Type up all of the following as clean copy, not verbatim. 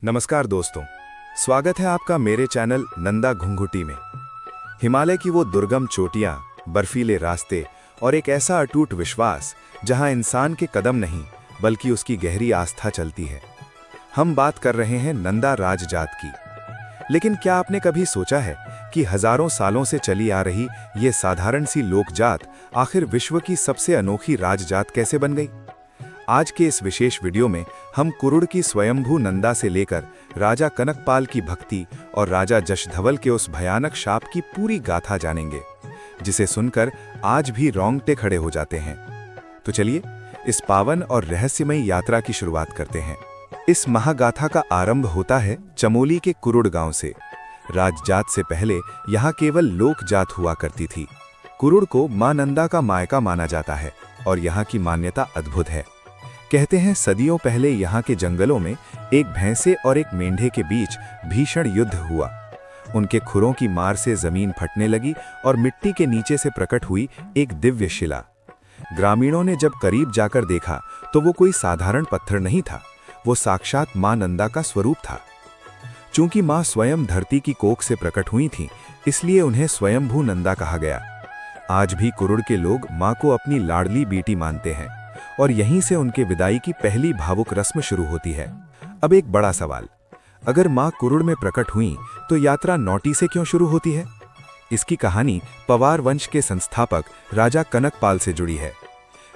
नमस्कार दोस्तों, स्वागत है आपका मेरे चैनल नंदा घुंघुटी में। हिमालय की वो दुर्गम चोटियां, बर्फीले रास्ते और एक ऐसा अटूट विश्वास जहां इंसान के कदम नहीं बल्कि उसकी गहरी आस्था चलती है। हम बात कर रहे हैं नंदा राजजात की। लेकिन क्या आपने कभी सोचा है कि हजारों सालों से चली आ रही ये साधारण सी लोकजात आखिर विश्व की सबसे अनोखी राजजात कैसे बन गई? आज के इस विशेष वीडियो में हम कुरुड़ की स्वयंभू नंदा से लेकर राजा कनकपाल की भक्ति और राजा जशधवल के उस भयानक शाप की पूरी गाथा जानेंगे, जिसे सुनकर आज भी रोंगटे खड़े हो जाते हैं। तो चलिए इस पावन और रहस्यमयी यात्रा की शुरुआत करते हैं। इस महागाथा का आरंभ होता है चमोली के कुरुड़ गांव से। राजजात से पहले यहाँ केवल लोकजात हुआ करती थी। कुरुड़ को मां नंदा का मायका माना जाता है और यहाँ की मान्यता अद्भुत है। कहते हैं सदियों पहले यहाँ के जंगलों में एक भैंसे और एक मेंढे के बीच भीषण युद्ध हुआ। उनके खुरों की मार से जमीन फटने लगी और मिट्टी के नीचे से प्रकट हुई एक दिव्य शिला। ग्रामीणों ने जब करीब जाकर देखा तो वो कोई साधारण पत्थर नहीं था, वो साक्षात मां नंदा का स्वरूप था। चूंकि मां स्वयं धरती की कोख से प्रकट हुई थीं, इसलिए उन्हें स्वयंभू नंदा कहा गया। आज भी कुरुड़ के लोग मां को अपनी लाडली बेटी मानते हैं और यहीं से उनके विदाई की पहली भावुक रस्म शुरू होती है। अब एक बड़ा सवाल, अगर मां कुरुड़ में प्रकट हुई तो यात्रा नौटी से क्यों शुरू होती है? इसकी कहानी पवार वंश के संस्थापक राजा कनकपाल से जुड़ी है।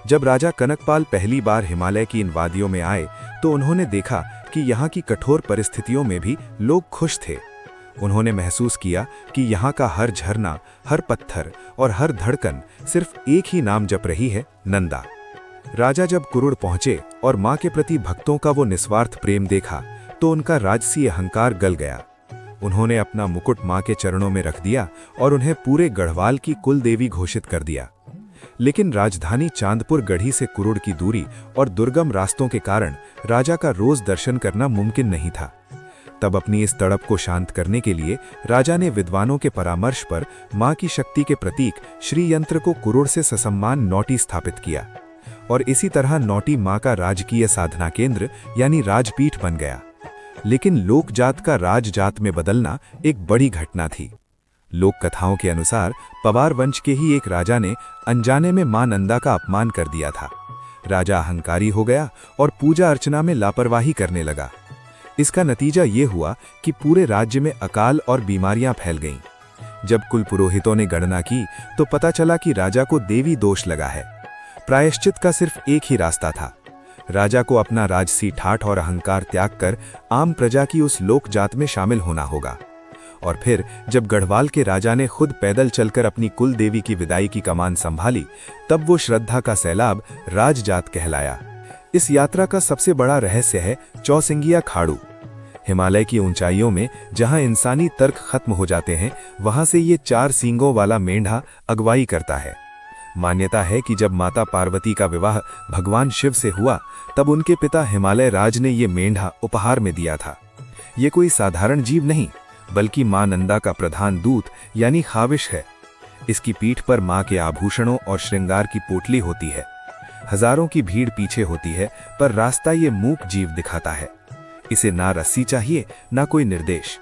जब राजा कनकपाल पहली बार हिमालय की इन वादियों में आए तो उन्होंने देखा कि यहाँ की कठोर परिस्थितियों में भी लोग खुश थे। उन्होंने महसूस किया कि यहाँ का हर झरना, हर पत्थर और हर धड़कन सिर्फ एक ही नाम जप रही है, नंदा। राजा जब कुरुड़ पहुंचे और मां के प्रति भक्तों का वो निस्वार्थ प्रेम देखा तो उनका राजसी अहंकार गल गया। उन्होंने अपना मुकुट मां के चरणों में रख दिया और उन्हें पूरे गढ़वाल की कुल देवी घोषित कर दिया। लेकिन राजधानी चांदपुर गढ़ी से कुरुड़ की दूरी और दुर्गम रास्तों के कारण राजा का रोज दर्शन करना मुमकिन नहीं था। तब अपनी इस तड़प को शांत करने के लिए राजा ने विद्वानों के परामर्श पर मां की शक्ति के प्रतीक श्री यंत्र को कुरुड़ से ससम्मान नौटी स्थापित किया और इसी तरह नौटी मां का राजकीय साधना केंद्र यानी राजपीठ बन गया। लेकिन लोकजात का राजजात में बदलना एक बड़ी घटना थी। लोक कथाओं के अनुसार पवार वंश के ही एक राजा ने अनजाने में मां नंदा का अपमान कर दिया था। राजा अहंकारी हो गया और पूजा अर्चना में लापरवाही करने लगा। इसका नतीजा ये हुआ कि पूरे राज्य में अकाल और बीमारियां फैल गईं। जब कुल पुरोहितों ने गणना की तो पता चला कि राजा को देवी दोष लगा है। प्रायश्चित का सिर्फ एक ही रास्ता था, राजा को अपना राजसी ठाठ और अहंकार त्याग कर आम प्रजा की उस लोकजात में शामिल होना होगा। और फिर जब गढ़वाल के राजा ने खुद पैदल चलकर अपनी कुल देवी की विदाई की कमान संभाली, तब वो श्रद्धा का सैलाब राजजात कहलाया। इस यात्रा का सबसे बड़ा रहस्य है चौसिंगिया खाड़ू। हिमालय की ऊंचाइयों में जहां इंसानी तर्क खत्म हो जाते हैं, वहां से ये 4 सींगों वाला मेंढा अगवाई करता है। मान्यता है कि जब माता पार्वती का विवाह भगवान शिव से हुआ, तब उनके पिता हिमालय राज ने ये मेंढा उपहार में दिया था। ये कोई साधारण जीव नहीं, बल्कि मां नंदा का प्रधान दूत यानी खाविश है। इसकी पीठ पर मां के आभूषणों और श्रृंगार की पोटली होती है। हजारों की भीड़ पीछे होती है, पर रास्ता ये मूक जीव दिखाता है। इसे ना रस्सी चाहिए, ना कोई निर्देश।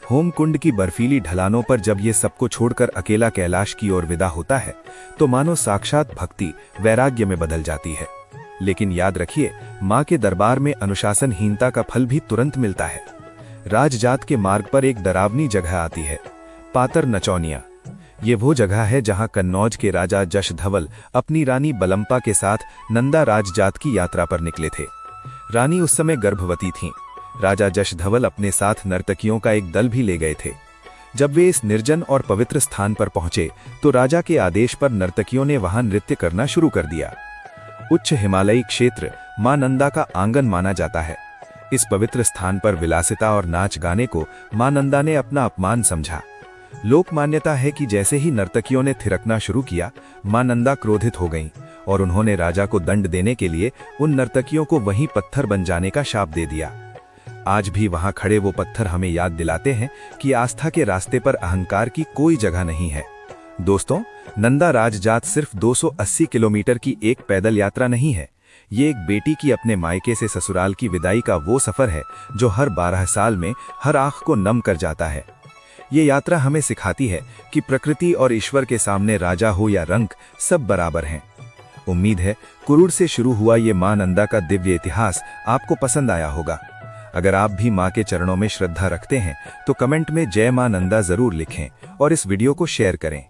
होमकुंड की बर्फीली ढलानों पर जब ये सबको छोड़कर अकेला कैलाश की ओर विदा होता है तो मानो साक्षात भक्ति वैराग्य में बदल जाती है। लेकिन याद रखिए, मां के दरबार में अनुशासनहीनता का फल भी तुरंत मिलता है। राजजात के मार्ग पर एक डरावनी जगह आती है, पातर नचौनिया। ये वो जगह है जहां कन्नौज के राजा जशधवल अपनी रानी बलम्पा के साथ नंदा राजजात की यात्रा पर निकले थे। रानी उस समय गर्भवती थीं। राजा जशधवल अपने साथ नर्तकियों का एक दल भी ले गए थे। जब वे इस निर्जन और पवित्र स्थान पर पहुंचे तो राजा के आदेश पर नर्तकियों ने वहां नृत्य करना शुरू कर दिया। उच्च हिमालयी क्षेत्र मां नंदा का आंगन माना जाता है। इस पवित्र स्थान पर विलासिता और नाच गाने को मां नंदा ने अपना अपमान समझा। लोक मान्यता है कि जैसे ही नर्तकियों ने थिरकना शुरू किया, मां नंदा क्रोधित हो गईं और उन्होंने राजा को दंड देने के लिए उन नर्तकियों को वहीं पत्थर बन जाने का शाप दे दिया। आज भी वहां खड़े वो पत्थर हमें याद दिलाते हैं कि आस्था के रास्ते पर अहंकार की कोई जगह नहीं है। दोस्तों, नंदा राजजात सिर्फ 280 किलोमीटर की एक पैदल यात्रा नहीं है, ये एक बेटी की अपने मायके से ससुराल की विदाई का वो सफर है जो हर 12 साल में हर आंख को नम कर जाता है। ये यात्रा हमें सिखाती है कि प्रकृति और ईश्वर के सामने राजा हो या रंक, सब बराबर हैं। उम्मीद है कुरूर से शुरू हुआ ये मां नंदा का दिव्य इतिहास आपको पसंद आया होगा। अगर आप भी मां के चरणों में श्रद्धा रखते हैं तो कमेंट में जय मां नंदा जरूर लिखें और इस वीडियो को शेयर करें।